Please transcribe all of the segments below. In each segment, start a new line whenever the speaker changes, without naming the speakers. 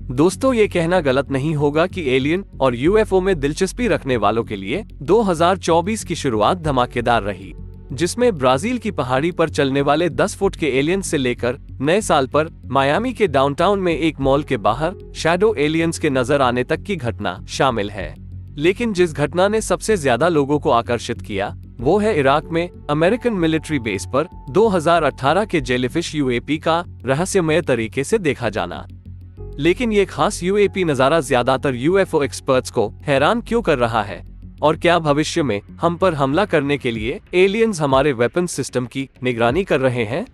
दोस्तों, ये कहना गलत नहीं होगा कि एलियन और यूएफओ में दिलचस्पी रखने वालों के लिए 2024 की शुरुआत धमाकेदार रही, जिसमें ब्राजील की पहाड़ी पर चलने वाले 10 फुट के एलियन से लेकर नए साल पर मायामी के डाउनटाउन में एक मॉल के बाहर शैडो एलियंस के नजर आने तक की घटना शामिल है। लेकिन जिस घटना ने सबसे ज्यादा लोगों को आकर्षित किया वो है इराक में अमेरिकन मिलिट्री बेस पर 2018 के जेलीफिश यूएपी का रहस्यमय तरीके से देखा जाना। लेकिन ये खास यूएपी नजारा ज्यादातर यूएफओ एक्सपर्ट्स को हैरान क्यों कर रहा है, और क्या भविष्य में हम पर हमला करने के लिए एलियंस हमारे वेपन सिस्टम की निगरानी कर रहे हैं?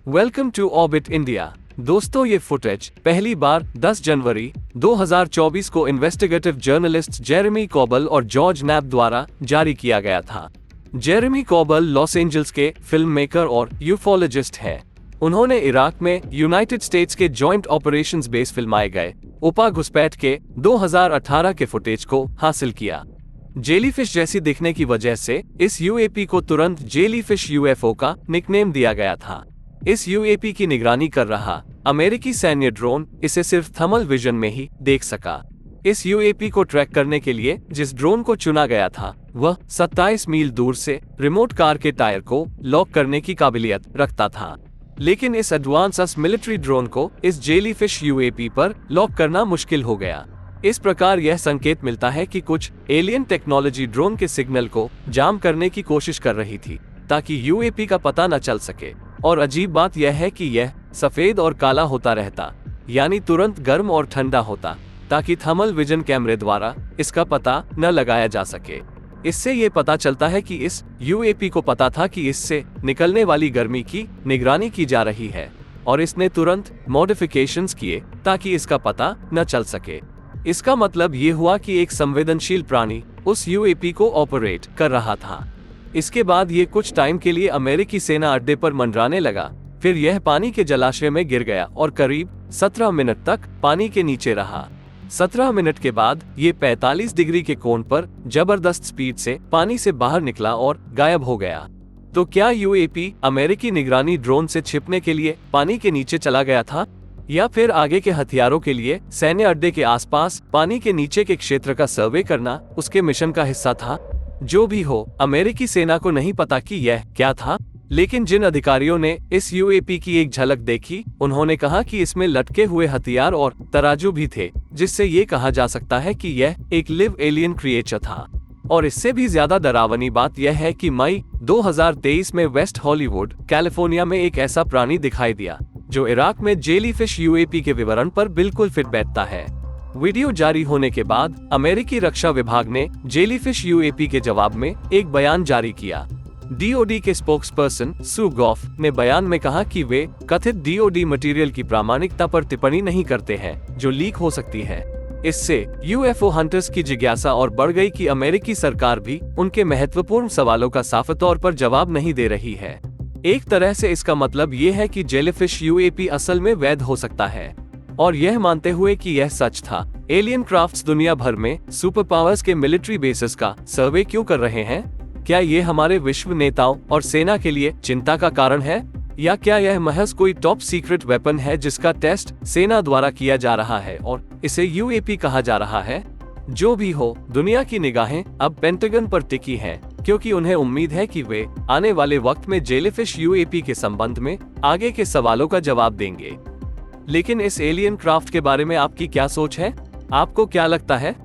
Welcome to Orbit India. दोस्तों, ये फुटेज पहली बार 10 जनवरी 2024 को इन्वेस्टिगेटिव जर्नलिस्ट जेरेमी कॉबल और जॉर्ज नैप द्वारा जारी किया गया था। जेरेमी कॉबल लॉस एंजल्स के फिल्म मेकर और यूफोलॉजिस्ट हैं। उन्होंने इराक में यूनाइटेड स्टेट्स के जॉइंट ऑपरेशंस बेस फिल्माए गए उपा घुसपैठ के 2018 के फुटेज को हासिल किया। जेलीफिश जैसी दिखने की वजह से इस यूएपी को तुरंत जेलीफिश यूएफओ का निकनेम दिया गया था। इस यूएपी की निगरानी कर रहा अमेरिकी सैन्य ड्रोन इसे सिर्फ थर्मल विजन में ही देख सका। इस यूएपी को ट्रैक करने के लिए जिस ड्रोन को चुना गया था वह 27 मील दूर से रिमोट कार के टायर को लॉक करने की काबिलियत रखता था। लेकिन इस एडवांस मिलिट्री ड्रोन को इस जेलीफिश यूएपी पर लॉक करना मुश्किल हो गया। इस प्रकार यह संकेत मिलता है कि कुछ एलियन टेक्नोलॉजी ड्रोन के सिग्नल को जाम करने की कोशिश कर रही थी ताकि यूएपी का पता न चल सके। और अजीब बात यह है कि यह सफेद और काला होता रहता, यानी तुरंत गर्म और ठंडा होता, ताकि थर्मल विजन कैमरे द्वारा इसका पता न लगाया जा सके। इससे ये पता चलता है कि इस यूएपी को पता था कि इससे निकलने वाली गर्मी की निगरानी की जा रही है और इसने तुरंत मॉडिफिकेशंस किए ताकि इसका पता न चल सके। इसका मतलब ये हुआ कि एक संवेदनशील प्राणी उस यूएपी को ऑपरेट कर रहा था। इसके बाद ये कुछ टाइम के लिए अमेरिकी सेना अड्डे पर मंडराने लगा। फिर यह पानी के जलाशय में गिर गया और करीब 17 मिनट तक पानी के नीचे रहा। 17 मिनट के बाद ये 45 डिग्री के कोण पर जबरदस्त स्पीड से पानी से बाहर निकला और गायब हो गया। तो क्या यूएपी अमेरिकी निगरानी ड्रोन से छिपने के लिए पानी के नीचे चला गया था, या फिर आगे के हथियारों के लिए सैन्य अड्डे के आसपास पानी के नीचे के क्षेत्र का सर्वे करना उसके मिशन का हिस्सा था? जो भी हो, अमेरिकी सेना को नहीं पता कि यह क्या था। लेकिन जिन अधिकारियों ने इस यूएपी की एक झलक देखी, उन्होंने कहा कि इसमें लटके हुए हथियार और तराजू भी थे, जिससे ये कहा जा सकता है कि यह एक लिव एलियन क्रिएचर था। और इससे भी ज्यादा डरावनी बात यह है कि मई 2023 में वेस्ट हॉलीवुड, कैलिफोर्निया में एक ऐसा प्राणी दिखाई दिया जो इराक में जेलीफिश यूएपी के विवरण पर बिल्कुल फिट बैठता है। वीडियो जारी होने के बाद अमेरिकी रक्षा विभाग ने जेलीफिश यूएपी के जवाब में एक बयान जारी किया। डीओडी के स्पोक्सपर्सन सू गॉफ ने बयान में कहा कि वे कथित डीओडी मटेरियल की प्रामाणिकता पर टिप्पणी नहीं करते हैं जो लीक हो सकती है। इससे यूएफओ हंटर्स की जिज्ञासा और बढ़ गई कि अमेरिकी सरकार भी उनके महत्वपूर्ण सवालों का साफ तौर पर जवाब नहीं दे रही है। एक तरह से इसका मतलब ये है कि जेलीफिश यूएपी असल में वैध हो सकता है। और यह मानते हुए कि यह सच था, एलियन क्राफ्ट्स दुनिया भर में सुपर पावर्स के मिलिट्री बेसिस का सर्वे क्यों कर रहे हैं? क्या ये हमारे विश्व नेताओं और सेना के लिए चिंता का कारण है, या क्या यह महज कोई टॉप सीक्रेट वेपन है जिसका टेस्ट सेना द्वारा किया जा रहा है और इसे यूएपी कहा जा रहा है? जो भी हो, दुनिया की निगाहें अब पेंटागन पर टिकी हैं, क्योंकि उन्हें उम्मीद है कि वे आने वाले वक्त में जेलीफिश यूएपी के संबंध में आगे के सवालों का जवाब देंगे। लेकिन इस एलियन क्राफ्ट के बारे में आपकी क्या सोच है? आपको क्या लगता है?